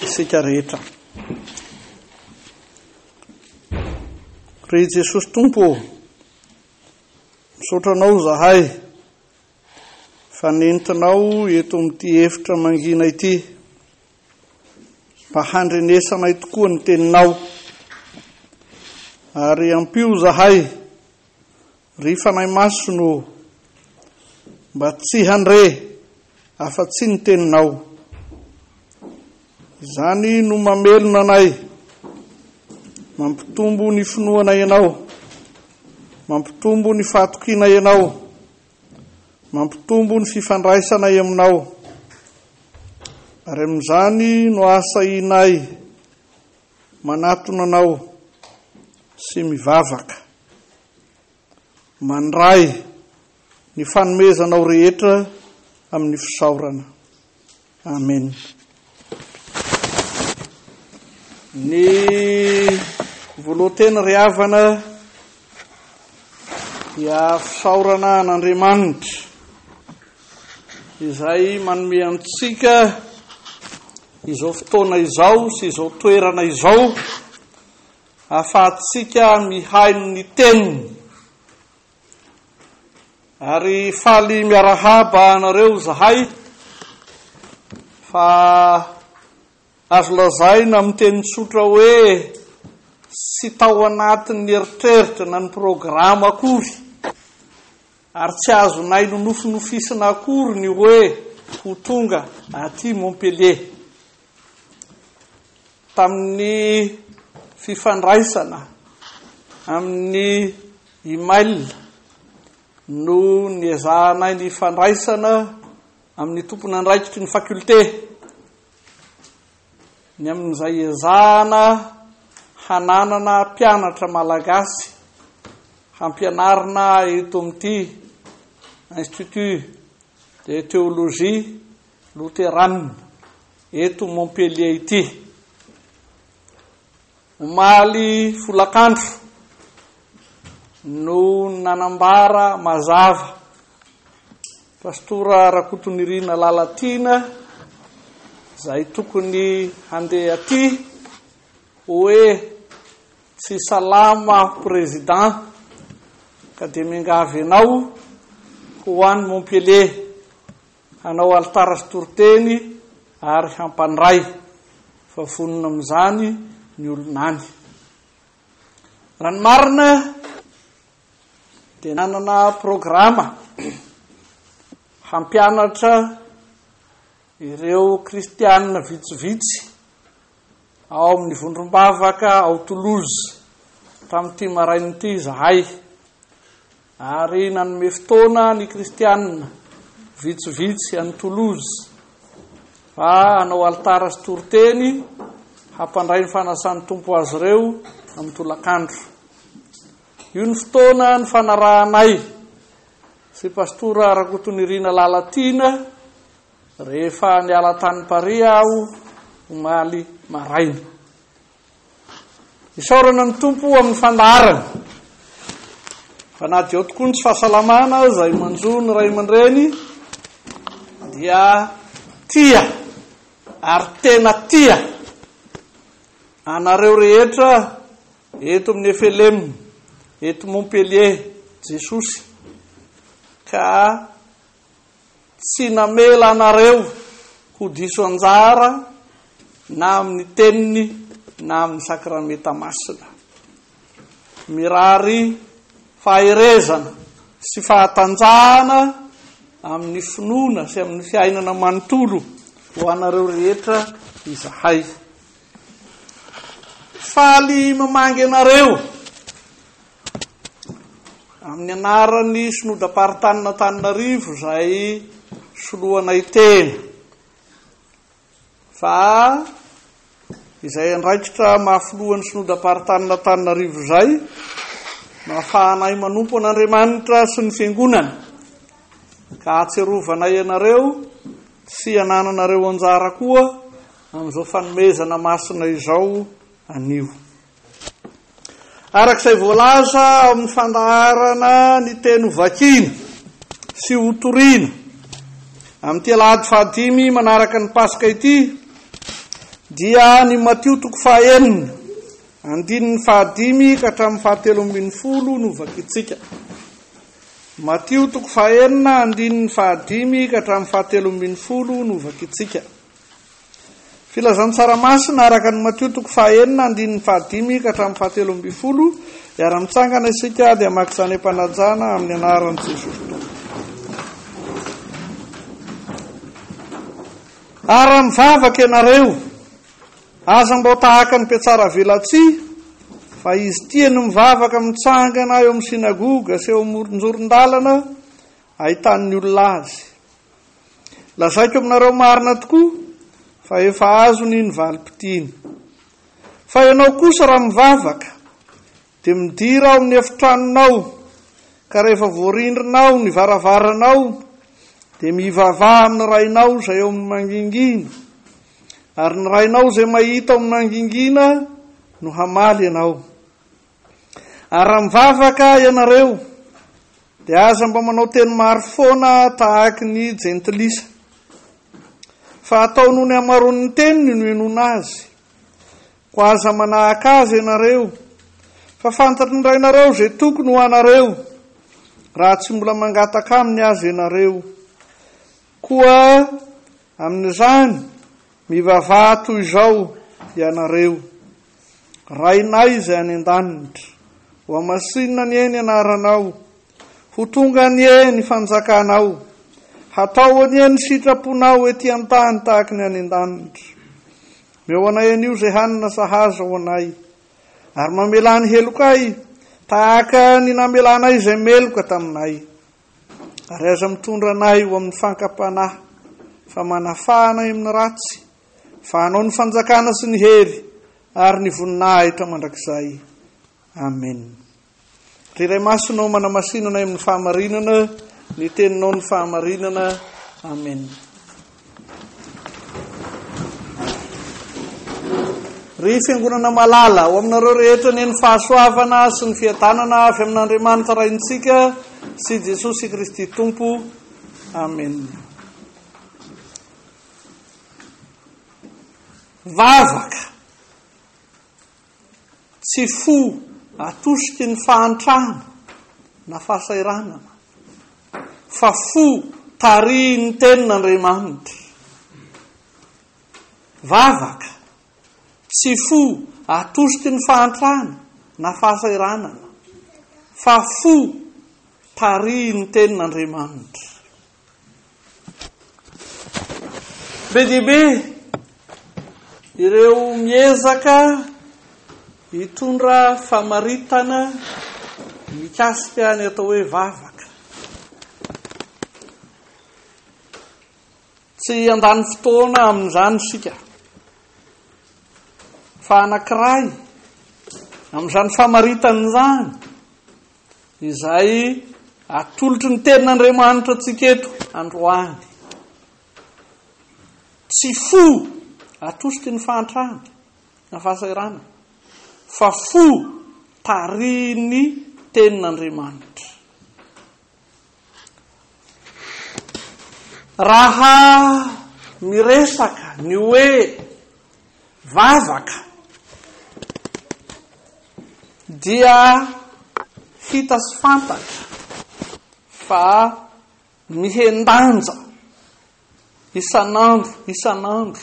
isika rehetra. Ry Jesosy Tompo, misotranao zahay fa nentinao eto amin'ity efitra mangina ity mba handrenesanay tokoa ny teninao, ary ampio zahay ry fanahy masono mba tsy handre afa-tsy ny teninao. Izany no mamelona anay, mampitombo ny finoana ianao, mampitombo ny fahatokiana ianao, mampitombo ny fifandraisana aminao. Ary amin'izany no asa inay manatona anao sy mivavaka, mandray ny fanomezanao rehetra amin'ny fisaorana. Amen. Ny volohantena ry havana dia fisaorana an'Andriamanitra izay manome antsika izao fotoana izao sy izao toerana izao ahafahantsika mihaino ny teniny. Ary faly miarahaba anareo zahay fa azo lazaina amin'ny teny tsotra hoe sy tao anatin'ny eritreritra na ny programa akory, ary tsy azonay no nofinofisina akory ny hoe ho tonga aty Montpellier. Tamin'ny fifandraisana amin'ny email no niezahanay ny fandraisana amin'ny tompony andraikitry ny fakulte, ny amin'izay ezahana hananana mpianatra malagasy hampianarina eto amin'ity Institut de Théologie Luthérane eto Montpellier ity. Omaly folakandro no nanambara mazava pastora RAKOTONIRINA David zay tokony handeha aty hoe tsy salama président ka dia miangavy anao ho an'ny Montpellier hanao alitara sy Toriteny ary hampandray fa vonona amin'izany ny olonany. Raha ny marina dia nanana programa hampianatra ireo kristianina vitsivitsy ao amin'ny vondrombavaka ao Toulouse tamin'ity marain'ity zahay, ary nanome fotoana ny kristianina vitsivitsy any Toulouse fa hanao alitara sy Toriteny hampandray ny fanasan'ny tompo azy ireo amin'ny tolakandro. Io ny fotoana ny fanarahanay sy pastora RAKOTONIRINA David rehefa niala tany Paris aho omaly maraina. Isaorana ny tompo amin'ny fandaharana fa na dia tokoa ny tsy fahasalamana izay manjo ny ray aman-dreny dia tia ary tena tia anareo rehetra eto amin'ny FLM eto Montpellier Jesosy, ka tsy namela anareo ho diso anjara na amin'ny teniny na amin'ny sakramenta masina. Mirary faherezana sy fahatanjahana amin'ny finoana sy amin'ny fiainana manontolo ho anareo rehetra izahay. Faly mamangy anareo amin'ny anaran'ny synodam-paritany Antananarivo izay soloanay teny, fa izay andraikitra mahafoloan'ny synodam-paritany Antananarivo izay mahafahanay manompo an'Andriamanitra sy ny fiangonana, ka atserovanay anareo sy anananareo anjara koa amin'izao fanomezana masina izao anio. Arak'izay voalaza amin'ny fandaharana ny teny vakiana sy hotoriana amin'ity alahady 5 manaraka ny Paska ity dia ny Matio 4:5 ka hatramin'ny 7:10 no vakitsika. Matio 4:5 ka hatramin'ny 7:10 no vakitsika. Filazantsaramasina araka ny Matio 4:5 ka hatramin'ny 7:10 iara-mitsangana isika dia maka izany empanajana amin'ny anaran'i Jesosy Tompo. Ara-mivavaka ianareo, aza mbao tahaka ny mpiatsara velatsy, fa izy tiany mivavaka mitsangana eo amin'ny sinagoga sy eo amoron-joron-dalana ahitany olona azy. Lazaiko aminareo marina tokoa fa efa azony ny valim-pitiny. Fa ianao kosa raha mivavaka dia midira ao amin'ny efitranonao, ka rehefa voarindrinao ny varavaranao dia mivavaha amin'ny rainao izay eo amin'ny mangingina, ary ny rainao izay mahita ao amin'ny mangingina no hamaly ianao. Ary raha mivavaka ianareo dia aza mba manao teny maro foana tahaky ny jentilisa, fa atao noho ny amaron'ny teniny no enona azy. Ko aza manahaka azy ianareo, fa fantatry ny rainareo izay tokony ho anareo, raha tsy mbola mangataka aminy azy ianareo. Koa amin'izany mivavaha toy izao ianareo: rainay izay any an-danitra, ho amasinina ny eny anaranao, ho tonga ny eny fanjakanao, hatao ny eny sitraponao ety an-tany tahaka ny any an-danitra. Meo anay anio izay hanina sahaza ho anay, ary mamela ny helokay tahaka ny namelanay izay meloka taminay. Ary aza mitondra anay ho amin'ny fankapanahy, fa manafanay amin'ny ratsy, fa hanao ny fanjakana sy ny hery ary ny voninahitra mandrakizay. Amen. Riray masonao manamasinana amin'ny fahamarinana, ny teninao ny fahamarinana. Amen. Ry fiangonana malala ho aminareo rehetra ny fahasoavana sy ny fiadanana avy amin'Andriamanitra raintsika sy Jesosy Kristy Tompo. Amen. Vavaka tsy fo atosiky ny fahantrana na fahasairanana, fa fo tary ny tenin'Andriamanitra. Vavaka tsy fo atosiky ny fahantrana na fahasairanana, fa fo tary ny tenin'Andriamanitra. Be dia be ireo miezaka hitondra famaritana mikasika ny atao hoe vavaka. Tsy andany fotoana amin'izany sika, fa anankiray amin'izany famaritana izany izay atolotry ny tenin'Andriamanitra antsika eto androany. Tsy fo atosiky ny fahantrana na fahasairana, fa fo tary ny tenin'Andriamanitra. Raha miresaka ny hoe vavaka dia hita sy fantatra fa mihendanja isan'andro.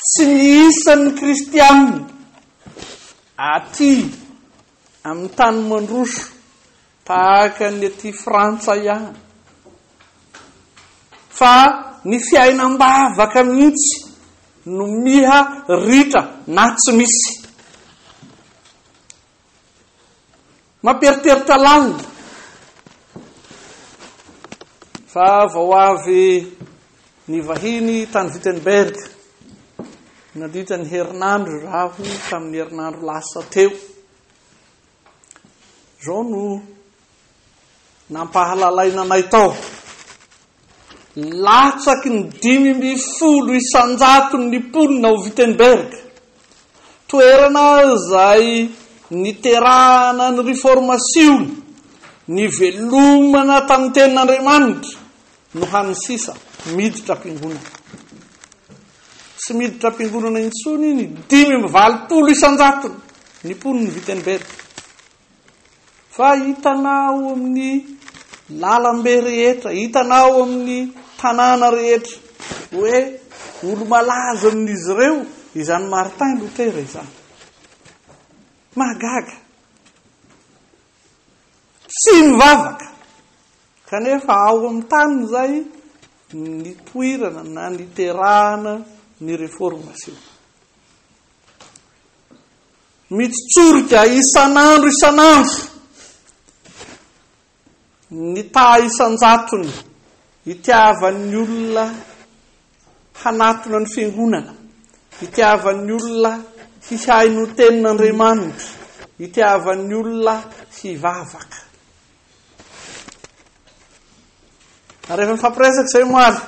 Tsy ny isan'ny kristianina aty amin'ny tany mandroso tahaka ny aty Frantsa ihany, fa ny fiainam-bavaka mihitsy no miha ritra na tsy misy. Mamperiperitra lalina fa vao avy ny vahiny tany Wittenberg, nandritra ny herinandro raho tamin'ny herinandro lasa teo. Zao no nampahalalaina anay tao. Latsaky ny 500 isanjaton'ny mponina ao Wittenberg, toerana izay niterahana ny reformation, ny velomana tamin'ny tenin'Andriamanitra no hanisisa miditra am-piangonana. sy miditra am-piangonana intsony ny 5-valopolo isan-jatony ny poniny Wittenberg. Fa hitanao amin'ny lalambe rehetra, hitanao amin'ny tanàna rehetra hoe olo malaza amin'izy ireo izany Martin Luther izany. Mahagaga sy mivavaka, kanefa ao amin'ny tany zay ny poirana na ny terahana ny reformation. Mitsorika isan'andro ny ta isan-jatony itiavan'ny olona hanatona ny fiangonana, itiavan'ny olona hihay no tenin'Andriamanitra, itiavan'ny olona hivavaka. Ary rehefa mifampiresaka izay moaly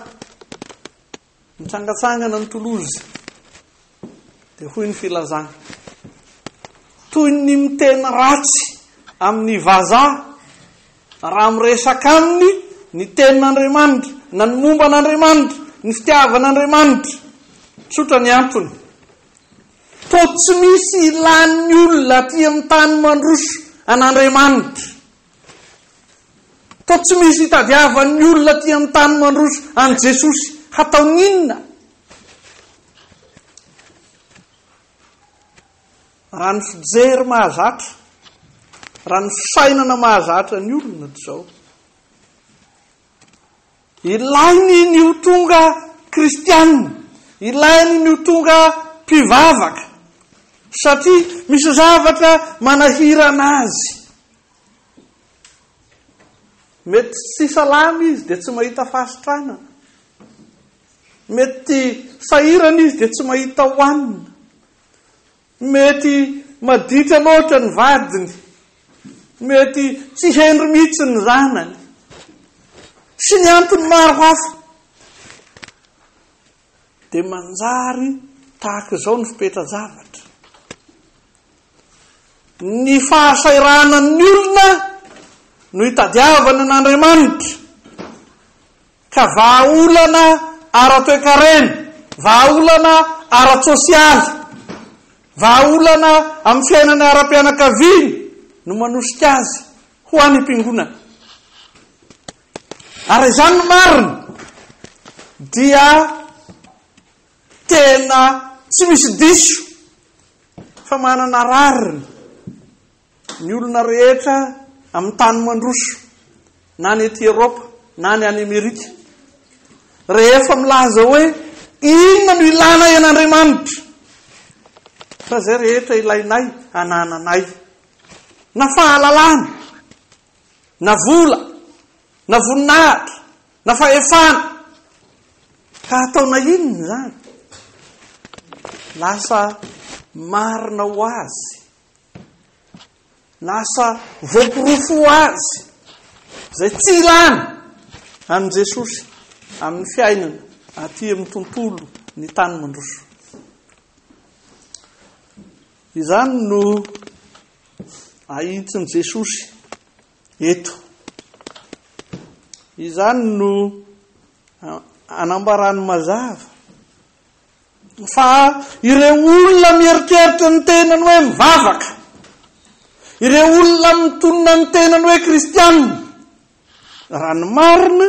mitsangatsangana ny tolozy dia hoy ny filazana toy ny miteny ratsy amin'ny vazaha raha miresaka aminy ny tenin'Andriamanitra na ny momba an'Andriamanitra, ny fitiavan'Andriamanitra. Tsotra ny antony, to tsy misy ilan'ny olona aty amin'ny tany mandroso an'Andriamanitra, to tsy misy hitadiavan'ny olona aty amin'ny tany mandroso an' Jesosy. Hataon'inona? Raha ny fijery mahazatra, raha ny fisainana mahazatra ny olona zao, ilainy ny ho tonga kristianina, ilainy ny ho tonga mpivavaka, satria misy zavatra manahirana azy. Mety tsy salama izy dia tsy mahita fahasitrana, mety sahirana izy dia tsy mahita hoanina, mety maditra loatra ny vadiny, mety tsy hendry mihitsy ny zanany, sy ny antony maro hafa. Dia manjary tahaka izao ny fipetra-javatra. Ny fahasairanan'ny olona no hitadiavana an'Andriamanitra, ka vahaolana ara-toekarena, vahaolana ara-tsosialy, vahaolana amin'ny fiainana ara-pianakaviana no manosika azy ho any am-piangonana. Ary izany no marina dia tena tsy misy diso fa manana rariny ny olona rehetra amin'ny tany mandroso, na ny ety Eropa na ny any Amerika, rehefa milaza hoe inona no ilana an'Andriamanitra, fa zay rehetra ilainay anananay, na fahalalana, na vola, na voninahitra, na fahefana, ka ataona inona zany? Lasa marina ho azy, lasa voaporofo ho azy zay tsy ilana an' Jesosy amin'ny fiainana aty amin'ny tontolo ny tany mandroso. Izany no ahitsiny Jesosy eto, izany no anambarany mazava fa ireo olona mieritreritra ny tenany hoe mivavaka, ireo olona mitonona ny tenany hoe kristianina, raha ny marina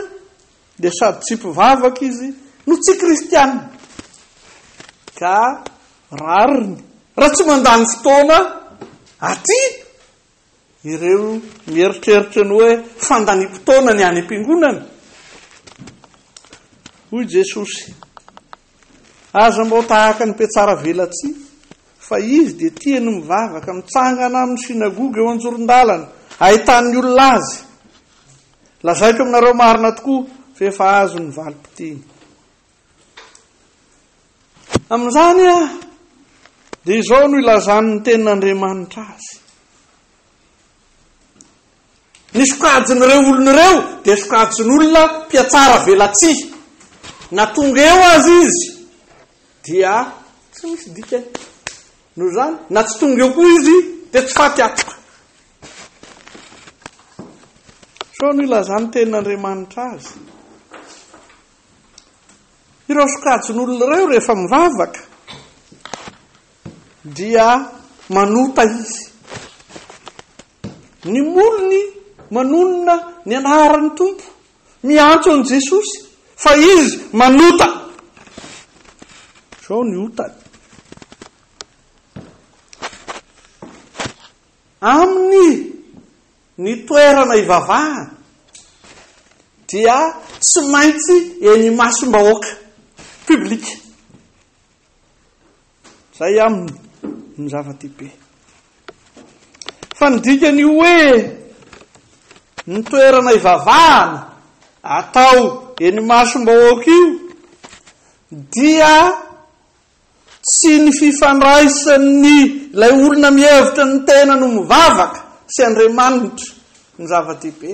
dia sady tsy mpivavaka izy no tsy kristianina, ka rariny raha tsy mandany fotoana aty ireo mieritreritra ny hoe fandaniam-potoana ny any am-piangonana. Hoy Jesosy, aza mbao tahaka ny mpiatsara velatsy, fa izy dia tiany mivavaka, mitsangana amin'ny sinagoga eo an-joron-dalana, ahitany olona azy. Lazaiko aminareo marina tokoa fa efa azo ny valim-pitiny. Amin'izany dia izao no ilazany ny tenin'Andriamanitra azy. Ny sokajin'ireo olona ireo dia sokajin'olona mpiatsara velatsy. Na tonga eo azy izy dia tsy misy dikany. Noho izany, na tsy tonga eo koa izy dia tsy faty atoka. So no ilazany tenin'Andriamanitra azy. ireo sokajin'olona ireo rehefa mivavaka dia manota izy. Ny molony manonona ny anaran'ny tompo, miantso an' Jesosy, fa izy manota. Zao ny otany. Amin'ny ny toerana ivavahana dia tsy maintsy eny masom-bahoaka publika. Zay aminy ny zava-dehibe. Fa ny dikany hoe ny toerana ivavahana atao eny masom-bahoaka io dia tsy ny fifandraisan'ny ilay olona mihevitra ny tena no mivavaka sy Andriamanitra ny zava-dehibe,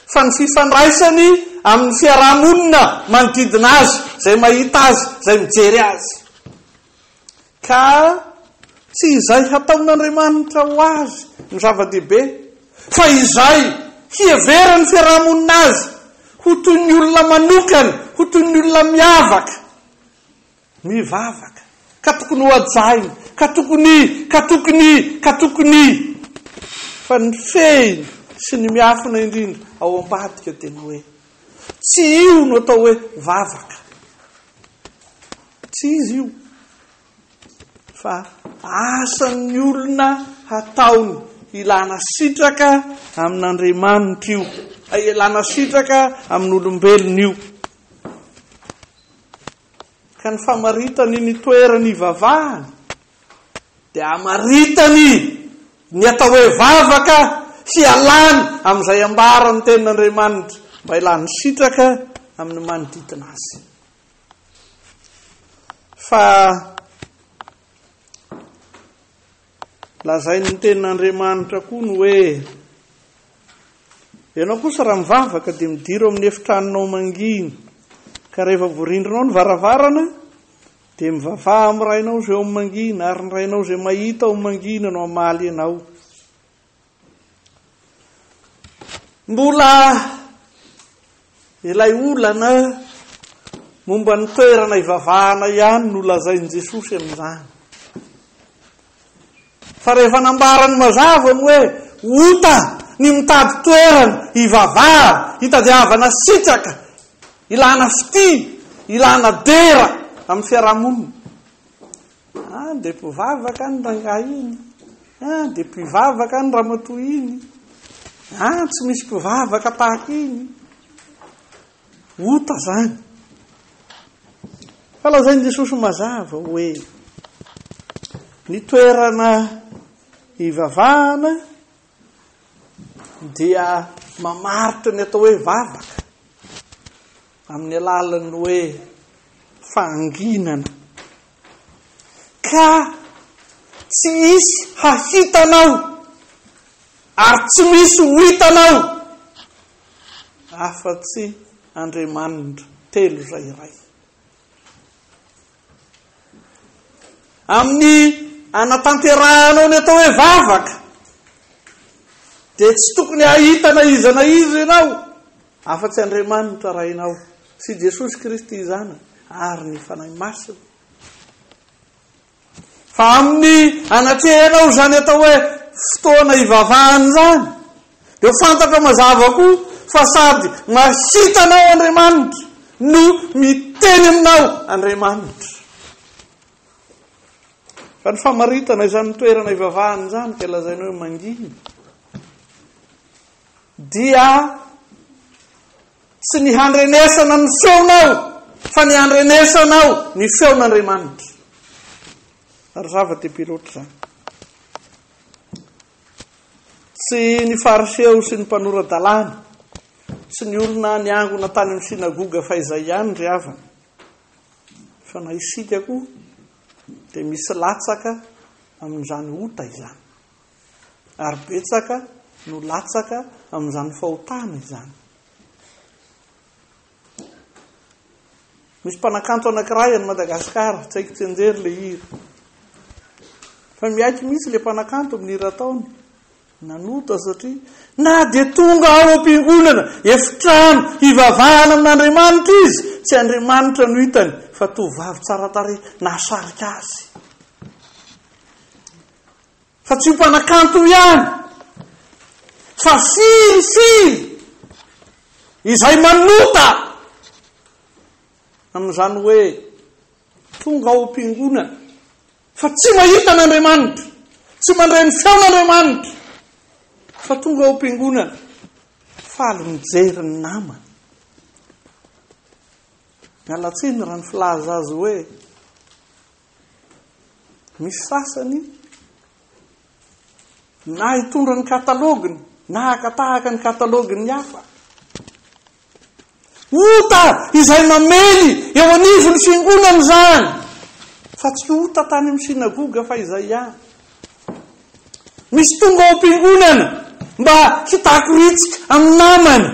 fa ny fifandraisany amin'ny fiarahamonina manodidina azy, zay mahita azy, zay mijery azy. Ka tsy izay hataon'Andriamanitra ho azy ny zava-dehibe, fa izay hiheverany fiarahamonina azy ho toy ny olona manokana, ho toy ny olona miavaka, mivavaka, ka tokony ho ajainy, ka tokony fa ny feiny sy ny miafina indrindra ao ambadika tena hoe tsy io no atao hoe vavaka, tsy izy io, fa asan'ny olona hataony ilana sitraka amin'Andriamanitra io, ilana sitraka amin'ny olombelona io. Ka ny famaritany ny toerany ivavahana dia amaritany ny atao hoe vavaka hialany amin'izay ambara ny tenin'Andriamanitra mba ilany sitraka amin'ny manodidina azy. Fa lazay ny tenin'Andriamanitra koa no hoe ianao kosa raha mivavaka dia midiro amin'ny efitranonao mangina, ka rehefa voarindrinao ny varavarana dia mivavaha amin'ny rainao zay ao mangina, ary ny rainao zay mahita ao mangina no amaly ianao. Mbola ilay olana momba ny toerana ivavahana ihany no lazain'i Jesosy amin'izany. Fa rehefa nambarany mazava ny hoe ota ny mitady toerana ivavaha, hitadiavana sitraka, ilana fity, ilana dera amin'ny fiarahamonina. Dia mpivavaka ny rangahy iny, dia mpivavaka ny ramatoa iny, tsy misy mpivavaka tahaka iny. Ota zany. Fa lazain'i Jesosy mazava hoe ny toerana ivavahana dia mamaritra ny atao hoe vavaka amin'ny alalan'ny hoe fahanginana, ka tsy misy hahitanao ary tsy misy ho hitanao afa-tsy Andriamanitra telo zay iray. Amin'ny anatanteranao ny atao hoe vavaka dia tsy tokony hahitana iza na iza ianao afa-tsy Andriamanitra rainao sy Jesosy Kristy izany ary ny fanahy masina. Fa amin'ny anatrehanao zany atao hoe fotoana ivavahany zany dia fantatra mazava koa fa sady mahitanao Andriamanitra no miteny aminao Andriamanitra. Fa ny famaritana izany toerana ivavahany zany ka lazaina hoe mangina dia tsy ny handrenesana ny feonao, fa ny handrenesanao ny feon'Andriamanitra. Ary zava-dehibe loatra zany. Tsy ny fariseo sy ny mpanoradalàna sy ny olona niangona tany amin'ny sinagoga fa izay ihany ry havana, fa na isika koa dia misy latsaka amin'izany ota izany, ary betsaka no latsaka amin'izany fahotana izany. Misy mpanakanto anankiray any Madagasikara, tsy haiko tsy anjery le hira, fa miaiky misy le mpanakanto amin'ny hira ataony, nanota satria na dia tonga ao am-piangonana efitrano ivavahana amin'Andriamanitra izy tsy Andriamanitra no hitany fa tovavy tsara tarehy nasarika azy. Fa tsy mpanakanto ihany, fa firy izay manota amin'izany hoe tonga ao am-piangonana fa tsy mahita n'Andriamanitra, tsy mandray ny feon'Andriamanitra, fa tonga ao am-piangonana faly mijery ny namany. Mialatsiny raha ny filaza azy hoe misy sasany na hitondra ny kataloginy na hakatahaka ny kataloginy hafa. Ota izay mamely eo anivon'ny fiangonana zany, fa tsy ota tany amin'ny sinagoga fa izay ihany. Misy tonga ao am-piangonana mba hitakoritsika amin'ny namany,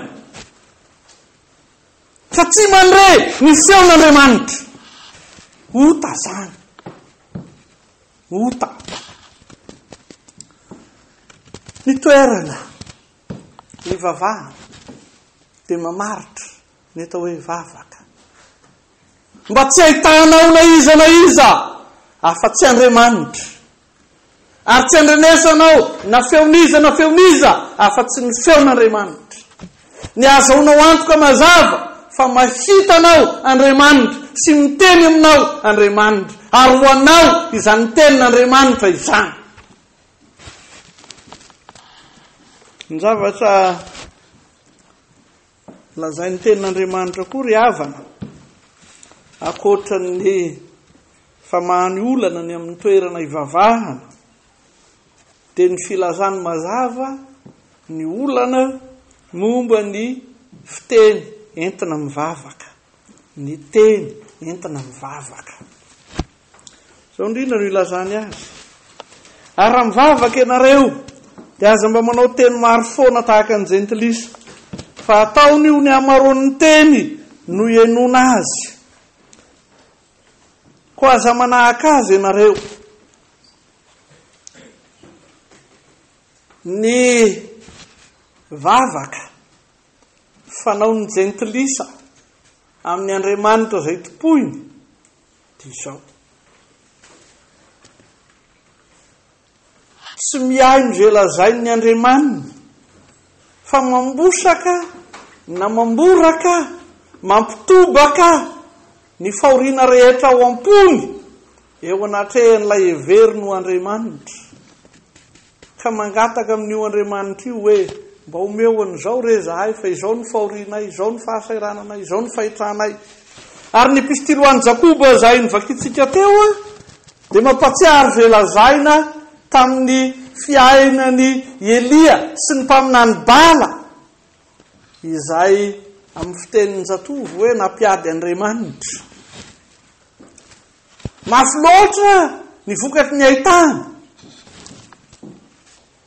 fa tsy mandray ny feon'Andriamanitra. Ota zany, ota. Ny toerana hivavahana dia mamaritra ny atao hoe vavaka. Mba tsy ahitanao na iza afa-tsy Andriamanitra, ary tsy andrenesanao na feoniza afa-tsy ny feon'Andriamanitra. Ny azaonao antoka mazava fa mahitanao Andriamanitra sy miteny aminao Andriamanitra, ary ho anao izany tenin'Andriamanitra izany. Ny zavatra lazay ny tenin'Andriamanitra koa ry havana, akoatran'ny famahany olana ny amin'ny toerana hivavahana, dia ny filazany mazava ny olana momba ny fiteny entina mivavaka, ny teny entina mivavaka. Zao indrindra no ilazany azy. Ary raha mivavaka ianareo dia aza mba manao teny maro foana tahaka ny jentilisa, fa ataony io ny amaroan'ny teny no ienona azy. Ko aza manahaka azy ianareo. Ny vavaka fanaon'ny jentilisa amin'ny Andriamanitra izay topoiny dia izao: tsy miaino izay lazain'ny Andriamanitra, fa mambosaka na mamboraka, mampitobaka ny fahoriana rehetra ao am-pony eo anatrehan'ilay heveriny ho Andriamanitra, ka mangataka amin'io Andriamanitra io hoe mba omeo an'izao re zahay, fa izao ny fahorianay, izao ny fahasairananay, izao ny fahitranay. Ary ny epistily Jakoba izay nivakitsika teo dia mampatsiaro izay lazaina tamin'ny fiainany Elia sy ny mpaminany Bala, izay amin'ny fitenin'ny Jatovo hoe nampiady Andriamanitra. Mafy loatra ny vokatry ny ahitana,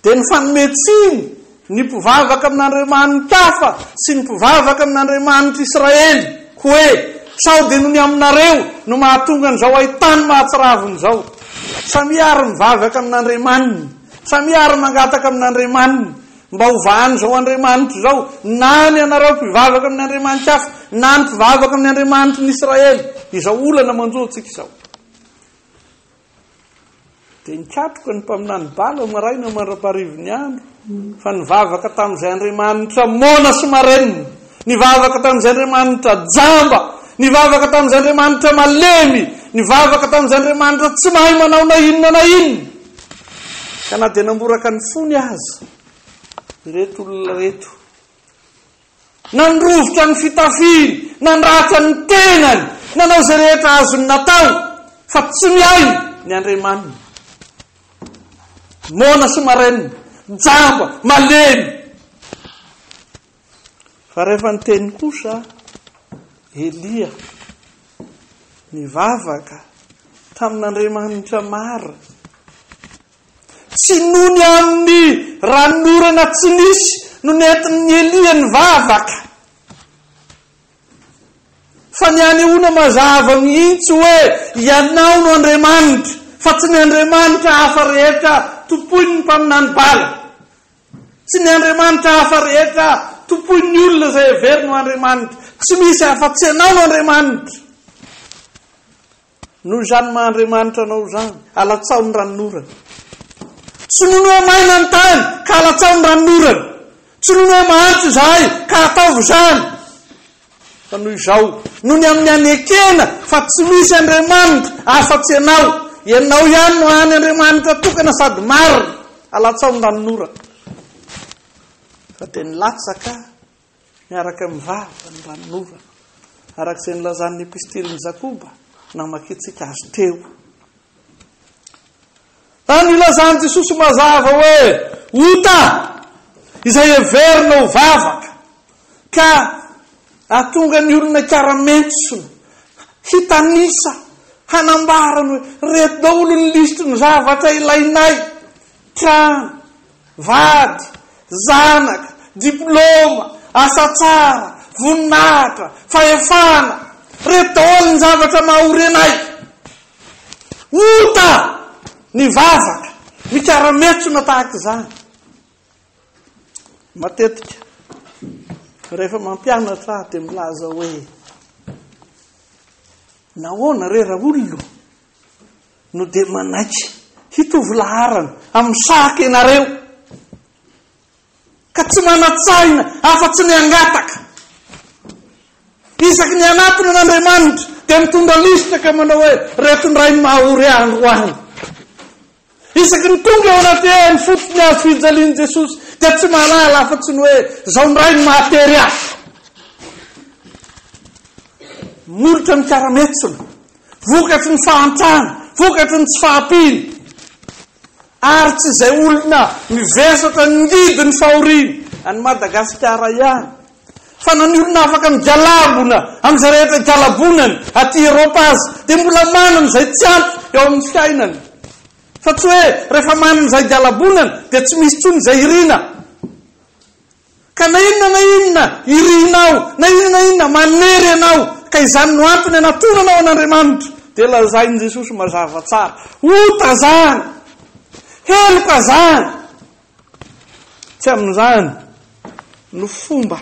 dia ny fanometsiny ny mpivavaka amin'Andriamanitra hafa sy ny mpivavaka amin'Andriamanitra Israely, hoe sao dia noho ny aminareo no mahatonga an'izao ahitany mahatsiraviny izao. Samiary mivavaka amin'Andriamanitra, samiary mangataka amin'Andriamanitra mba hovahany izao Andriamanitra izao, na ny anareo mpivavaka amin'ny Andriamanitra hafa na ny mpivavaka amin'ny Andriamanitra ny Israely. Izao olana manjoantsika izao. Dia nikatroka ny mpaminany Bala maraina mandraparivo ny andro, fa nivavaka tamin'izay Andriamanitra mona sy marenina, nivavaka tamin'izay Andriamanitra jamba, nivavaka tamin'izay Andriamanitra malemy, nivavaka tamin'izay Andriamanitra tsy mahay manao na inona. Ka na dia namboraka ny fony azy ireto olona reto, nandrovotra ny fitafiny, nandratra ny tenany, nanao izay rehetra azony natao, fa tsy miaino ny Andriamanitra. Mona sy marenina, jamba, malemy. Fa rehefa ny teny kosa, Elia nivavaka tamin'Andriamanitra mara, tsy nony amin'ny ranorana tsy nisy no nentin'ny Elia nivavaka, fa ny anehoana mazava mihitsy hoe ianao no Andriamanitra, fa tsy ny Andriamanitra hafa rehetra topoiny ny mpaminany Bala, tsy ny Andriamanitra hafa rehetra topoiny ny olona izay heveriny ho Andriamanitra, Tsy misy afa-tsy anao no Andriamanitra. Noho izany maha-Andriamanitra anao zany, alatsao ny ranonorana. Tsy noho hoe maina ny tany ka alatsao ny ranonorana. Tsy noho hoe mahantsy izahay ka ataovy zany. Fa noho izao, noho ny amin'ny anekena fa tsy misy Andriamanitra afa-tsy anao. Ianao ihany no any Andriamanitra tokana sady marina. Alatsao ny ranonorana. Fa dia nilatsaka miaraka mivava ny ranonorana. Arak'izay nilazan'ny epistiliny Jakoba namakitsika azy teo. Tany ilazany Jesosy mazava hoe ota izay heverina ho vavaka ka atonga ny olona karametso hitanisa hanambarany hoe reto daholo ny lisitry ny zavatra ilainay: trano, vady, zanaka, diploma, asa tsara, voninahitra, fahefana. Reto daholo ny zavatra mahaorenay. Ota ny vavaka mikarametsona tahaka izany. Matetika rehefa mampianatra dia milaza hoe nahoana re raha olona no dia manaiky hitovy laharana amin'ny saka ianareo ka tsy manatsaina afa-tsy ny angataka. Isaky ny anatiny n'Andriamanitra dia mitondra lisitra ka manao hoe reto ny ray ny mahaory andro any. Isaky ny tonga ao anaty ny fotony azy fijalian'i Jesosy dia tsy mahalala afa-tsy ny hoe zao ny ray ny mahatery azy. Molotra ny karametsona, vokatry ny fahantrana, vokatry ny tsy fahampiny. Ary tsy izay olona mivesatra ngidy ny fahoriana any Madagasikara ihany, fa na ny olona afaka migalabona amin'izay rehetra galabonany aty Eropa azy dia mbola manana izay tsy ampy eo amin'ny fiainany. Fa tsy hoe rehefa manana izay galabonany dia tsy misy tsony izay irina. Ka na inona irinao, na inona manery ianao, ka izany no antony anatonanao an'Andriamanitra, dia lazain'i Jesosy mazava tsara. Ota zany, heloka zany. Tsy amin'izany no fomba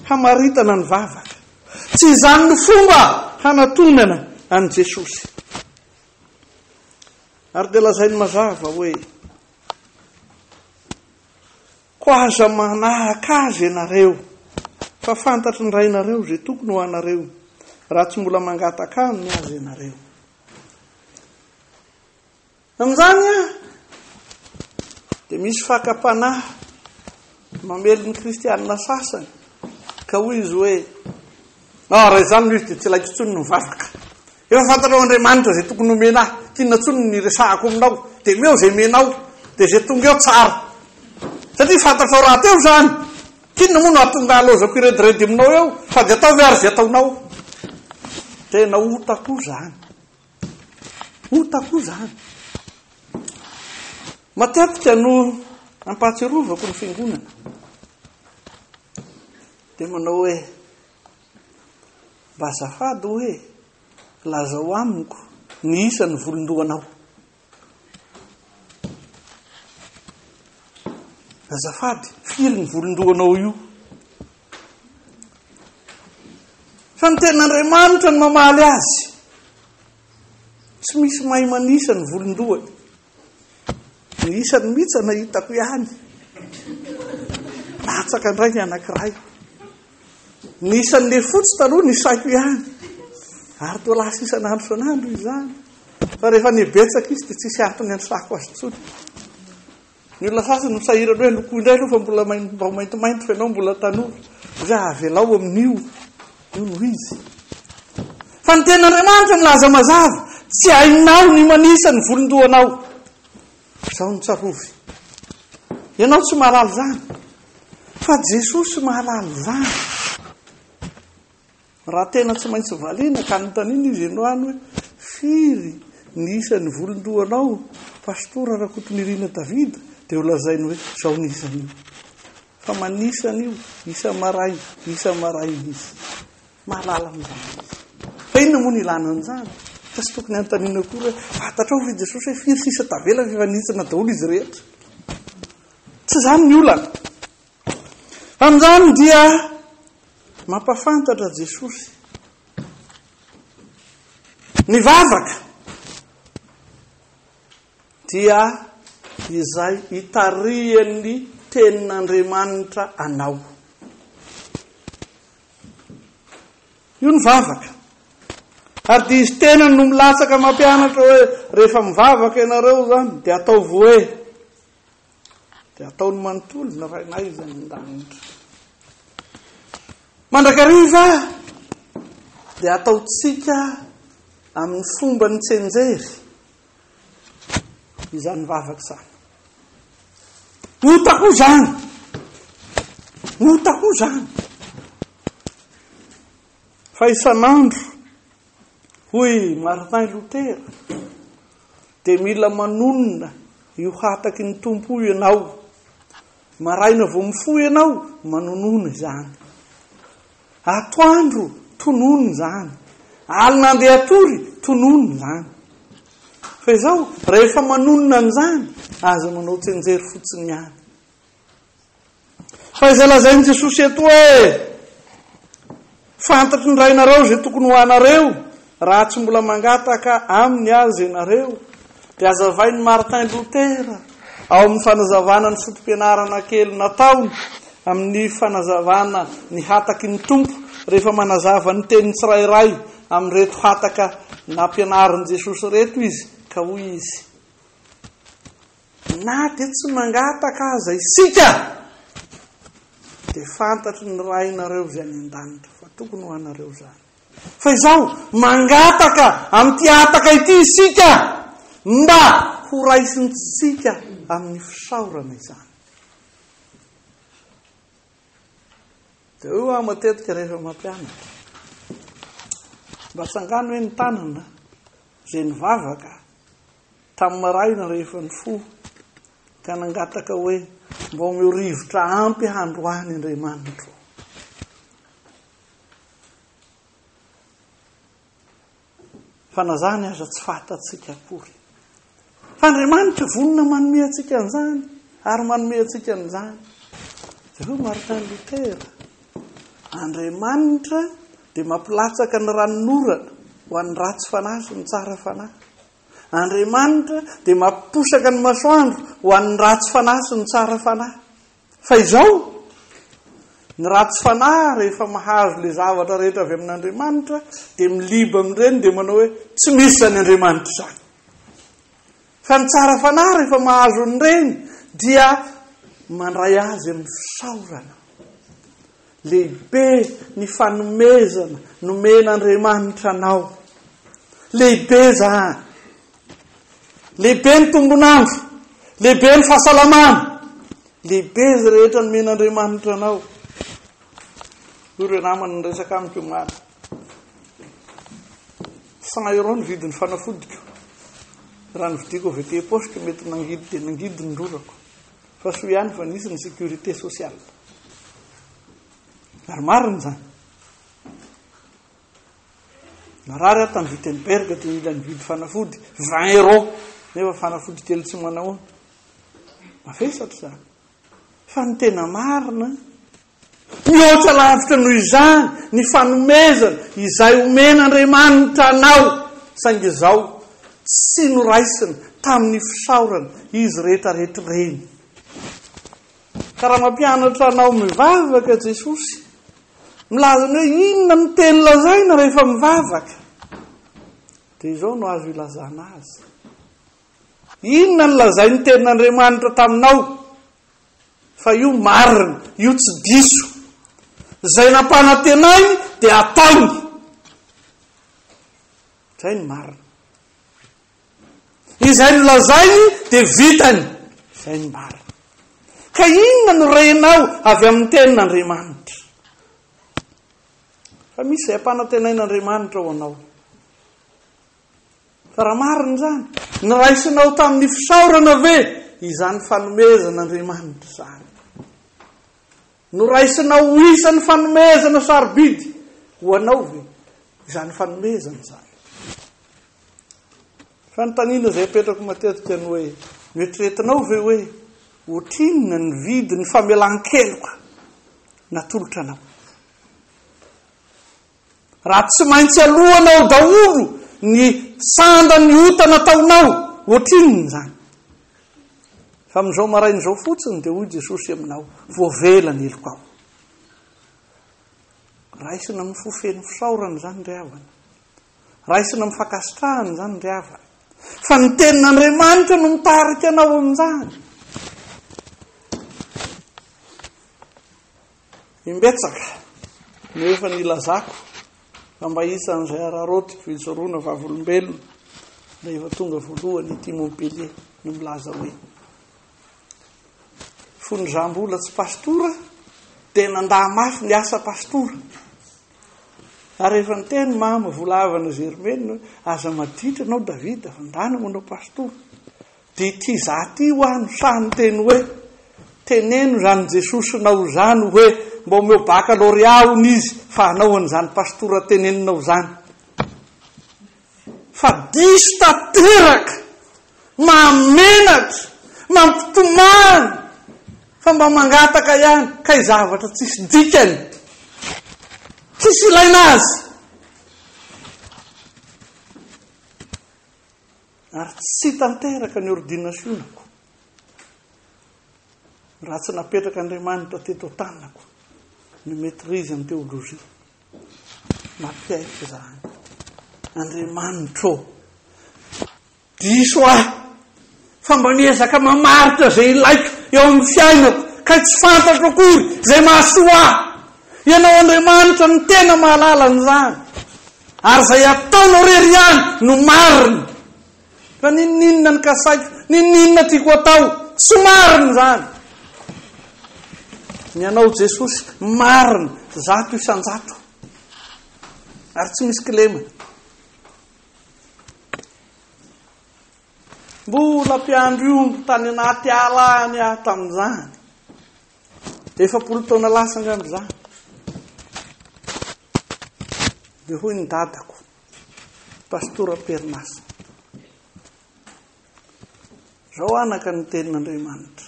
hamaritana ny vavaka. Tsy izany no fomba hanatonana an'i Jesosy. Ary dia lazainy mazava hoe ko aza manahaka azy ianareo fa fantatry ny rainareo izay tokony ho anareo raha tsy mbola mangataka aminy azy ianareo. Amin'izany dia misy fakapanahy mamely ny kristianina sasany ka hoy izy hoe raha izany izy dia tsy laiko tsony ny mivavaka. Efa fantatrao Andriamanitra izay tokony homenahy, kinona tsony ny resahako aminao, dia meo izay menao, dia izay tonga eo tsara. Satria fantatrao raha teo zany, kinona moa no atonga alozako irediredy aminao eo, fa dia atao ary izay ataonao. Tena ota koa zany. Ota koa zany. Matetika no ampatsirovako ny fiangonana dia manao hoe mba azafady hoe lazao amiko ny isan'ny volondohanao. Azafady, firy ny volondohanao io? Fa ny ten'Andriamanitra ny mamaly azy. Tsy misy mahay manisa ny volondohany. Ny isany mihitsy nahitako ihany. Latsaka indray ny anankiray. Ny isan'le fotsy taloha ny saiko ihany. Ary toa lasa isan'andro izany. Fa rehefa nebetsaka izy dia tsisy antony ansako azy tsony. Ny olona sasany misahirana hoe loko indray aloha fa mbola maintimainty fa ianao mbola tanora. Za avelao amin'io. Io no izy. Fa ny ten'Andriamanitra milaza mazava, tsy hainao ny manisa ny volondohanao. Izao ny tsarovy. Ianao tsy mahalala zany. Fa Jesosy mahalala zany. Raha tena tsy maintsy valiana ka notaniny izy androany hoe firy ny isan'ny volondohanao pastora RAKOTONIRINA David, dia ho lazainy hoe izao ny isan'io. Fa manisany io isa maray izy. Mahalala amin'izany. Fa inona moa ny ilana an'izany? Fa tsy tokony antaniana koa hoe fantatrao fa Jesosy hoe firy sisa tavela fa efa nisana daholo izy rehetra. Tsy izany ny olana. Amin'izany dia mampafantatra Jesosy. Ny vavaka dia izay itarian'ny tenin'Andriamanitra anao. Io ny vavaka. Ary dia izy tena no milatsaka mampianatra hoe rehefa mivavaka ianareo zany dia atao voe. Dia ataony manontolo na rainay zany an-danitra. Mandrakariva dia ataotsika amin'ny fomba ny tsenjery izany vavaka zany. Otako zany. Otako zany. Fa isan'andro hoy Martin Luther dia mila manonona io hataky ny tompo ianao. Maraina vao mifoy ianao manonona izany. Atoandro tonono izany. Alina andeha atory tonono izany. Fa izao rehefa manonona an'izany aza manao tsenjery fotsiny ihany. Fa izay lazainy Jesosy eto hoe fantatry ny rainareo izay tokony ho anareo raha tsy mbola mangataka amin'ny azy ianareo. Dia azavainy Martin Luther ao amin'ny fanazavana ny fotom-pianarana kely nataony amin'ny fanazavana ny hataky ny tompo rehefa manazava ny teniny tsirairay amin'reto hataka nampianarin' Jesosy reto izy ka hoy izy na dia tsy mangataka aza isika dia fantatry ny rainareo izay any an-danitra fa tokony ho anareo zany. Fa izao mangataka amin'ity hataka ity isika mba ho raisintsika amin'ny fisaorana izany. Dia io matetika rehefa mampianatra mba tsangano hoe ny tanana izay nivavaka tamin'ny maraina rehefa ny fo ka nangataka hoe mba omeo rivotra ampy handroany Andriamanitra. Fa na zany aza tsy fatatsika akory. Fa Andriamanitra vonona manome antsika an'izany ary manome antsika an'izany. Zao Martin Luther. Andriamanitra dia mampilatsaka ny ranonorana ho an'ny ratsy fanahy sy ny tsara fanahy. Andriamanitra dia mampiposaka ny masoandro ho an'ny ratsy fanahy sy ny tsara fanahy. Fa izao ny ratsy fanahy rehefa mahazo le zavatra rehetra avy amin'Andriamanitra dia miliba amin'ireny dia manao hoe tsy misy any Andriamanitra zany. Fa ny tsara fanahy rehefa mahazo an'ireny dia mandray azy amin'ny fisaorana. Lehibe ny fanomezana nomen'Andriamanitra anao. Lehibe zany. Lehibe ny tombonandro. Lehibe ny fahasalamana. Lehibe izy rehetra nomen'Andriamanitra anao. Ireo namany resaka amiko mara. 100 euro ny vidin'ny fanafodiko. Raha nividiko avy ety poste mety nangidy dia nangidy ny rorako. Fa so ihany fa nisy ny sécurité sociale. Ary marina zany. Narary aho tamin'ny Wittenberg dia mila nividy fanafody 20 euro. Nefa fanafody kely tsy manao. Mafesatra zany. Fa ny tena marina mihoatra lavitra noho izany ny fanomezana izay omen'Andriamanitra anao saingy izao tsy noraisina tamin'ny fisaorana izy rehetrarehetra reny. Ka raha mampianatra anao mivavaka Jesosy milazany hoe inona no teny lazaina rehefa mivavaka dia izao no azo ilazana azy. Inona no lazainy tenin'Andriamanitra taminao fa io marina, io tsy diso. Zay nampanantenay dia ataony. Zay ny marina. Izay no lazainy dia vitany. Zay ny marina. Ka inona no renao avy amin'ny tenin'Andriamanitra? Fa misy izay ampanantenain'Andriamanitra ho anao. Fa raha marina zany, niraisinao tamin'ny fisaorana ve izany fanomezan'Andriamanitra zany. Noraisinao ho isan'ny fanomezana sarobidy ho anao ve izany fanomezana zany. Fa ny tanina izay apetrako matetika ny hoe mieritriretinao ve hoe ohatrinona ny vidy ny famelan-keloka natolotra anao. raha tsy maintsy alohanao daholo ny sanda ny ota nataonao ohatrinony zany. Fa amin'izao marain'izao fotsiny dia hoy Jesosy aminao, voavela ny eloko ao. Raisina amin'ny fofeny fisaorana zany ry havana, raisina amin'ny fakasitrahana zany ry havana, fa ny tenin'Andriamanitra no mitarika anao amin'izany. Imbetsaka no efa nilazako fa mba isan'izay ararotiko itsoroana vavolombelona rehefa tonga voalohany ity Montpellier no milaza hoe fonizam-bola tsy pastora dia nandà mafy ny asa pastora. Ary rehefa niteny mama volavana Germaine, aza maditra anao David fa ndana manao pastora. Dia ity zaty ho ano sany teny hoe teneno zany Jesosinao zany hoe mba omeo baccalauréat hony izy fa hanao an'izany pastora teneninao zany. Fa diso tanteraka, mamenatra, mampitomany, fa mba mangataka ihany, kay zavatra tsisy dikany, tsisy ilaina azy. Ary tsy tanteraka ny ordinationako raha tsy napetraka Andriamanitra teto tanako ny maîtrise amin'ny théologie. Mampiaiky zany. Andriamanitra diso ahy fa mba niezaka mamaritra zay ilaiko eo amin'ny fiainako, kay tsy fantatro akory zay mahasoa ahy. Ianao Andriamanitra ny tena mahalala an'izany, ary zay ataonao rery ihany no marina. Fa ninninona ny kasaiko, ninninona tiako atao, tsy marina zany. Ny anao Jesosy marina zato isan-jato, ary tsy misy kilemana. Mbola mpiandro io tany anaty ala any aho tamin'izany, 70 taona lasa angambizany. Dia hoy ny dadako, pastora Pernasa, zao anaka ny tenin'Andriamanitra,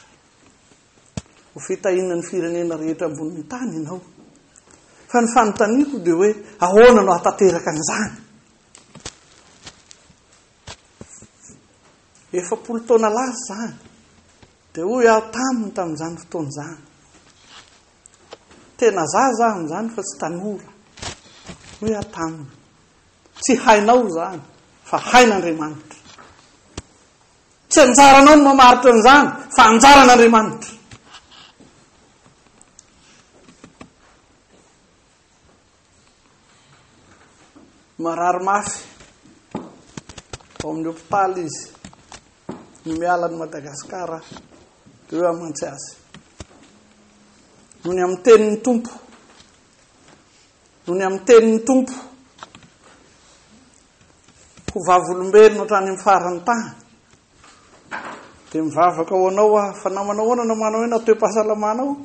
ho fitahiana ny firenena rehetra ambonin'ny tany ianao. Fa ny fanontaniako dia hoe ahoana no hatateraka an'izany? 70 taona lasa zany, dia hoy aho taminy tamin'izany fotoana zany. Tena zaza aho amin'izany fa tsy tanora. Hoy aho taminy, tsy hainao zany, fa hain'Andriamanitra. Tsy anjaranao no mamaritra an'izany, fa anjaran'Andriamanitra. Marary mafy ao amin'ny hôpitaly izy, ny miala ny Madagasikara, dia hoe amantsy azy. Noho ny amin'ny tenin'ny tompo, noho ny amin'ny tenin'ny tompo, ho vavolombelona hatrany amin'ny farany tany, dia mivavaka ho anao aho, fa namanao ahoana namanao hoe natoe-pahasalamanao,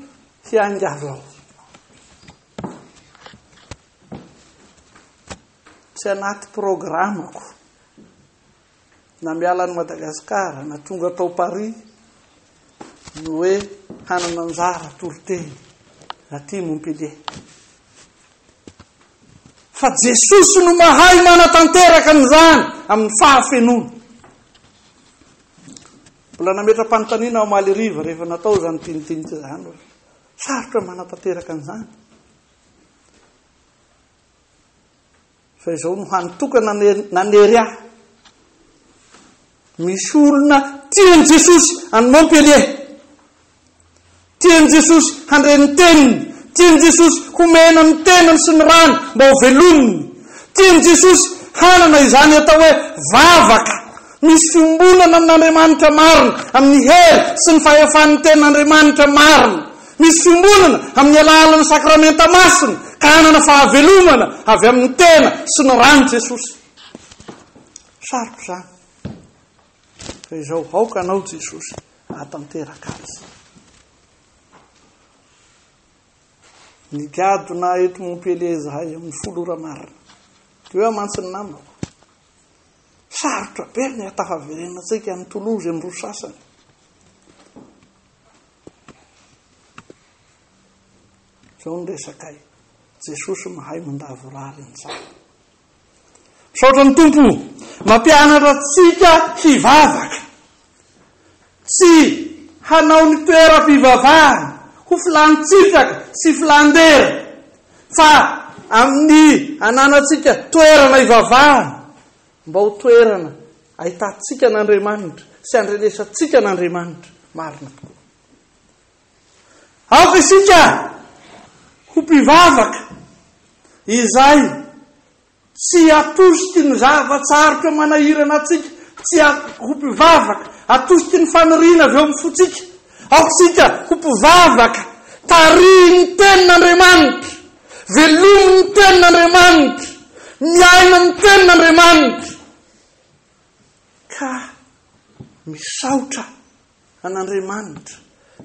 hiangavo aho. Tsy anaty programako na miala ny Madagasikara na tonga tao Paris no hoe hanana anjara Toriteny aty Montpellier. Fa Jesosy no mahay manatanteraka an'izany amin'ny fahafenoana. Mbola nametra-panontaniana ao Maliriva rehefa natao zany tinitinika zany, sarotra manatanteraka an'izany. Fa izao no hanitokana nanery ahy. Misy olona tian'i Jesosy any Montpellier, tian'i Jesosy handreny teniny, tian'i Jesosy homena ny tenany sy ny rano mba ho velominy, tian'i Jesosy hanana izany atao hoe vavaka, misy fiombonana amin'Andriamanitra marina, amin'ny hery sy ny fahefan'ny tenin'Andriamanitra marina, misy fiombonana amin'ny alalan'ny sakramenta masina, ka hanana fahavelomana avy amin'ny tena sy ny rano Jesosy. Sarotra zany. Fa izao aoka anao Jesosy hatanteraka azy. Nigadona eto Montpellier zahay amin'ny 10 ora marina, dia hoe amantsy ny namako, sarotra be ny hatafaverena antsika amin'ny Toulouse amin'ny roa sasany. Zao ny resakay, Jesosy mahay mandavorary an'izany. Misaotra ny tompo mampianatra antsika hivavaka, tsy hanao ny toeram-pivavahana ho filanitsitsaka sy filandera, fa amin'ny ananatsika toerana hivavahana mba ho toerana ahitatsika n'Andriamanitra sy andrenesantsika n'Andriamanitra. Marina tokoa. Aoka isika ho mpivavaka izay tsy atosiky ny zavatsarotra manahirana atsika, tsy ho mpivavaka atosiky ny faniriana avy eo amin'ny fotsika. Aoka isika ho mpivavaka tariny ny tenin'Andriamanitra, velomy ny tenin'Andriamanitra, miaina ny tenin'Andriamanitra, ka misaotra an'Andriamanitra,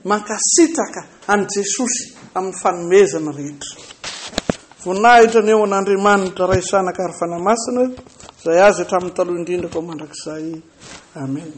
mankasitraka an' Jesosy amin'ny fanomezana rehetra. Voninahitra ny eo an'Andriamanitra ray sanaka ary fanamasina, izay azy hatramin'ny taloha indrindra ko mandrakizay. Amen.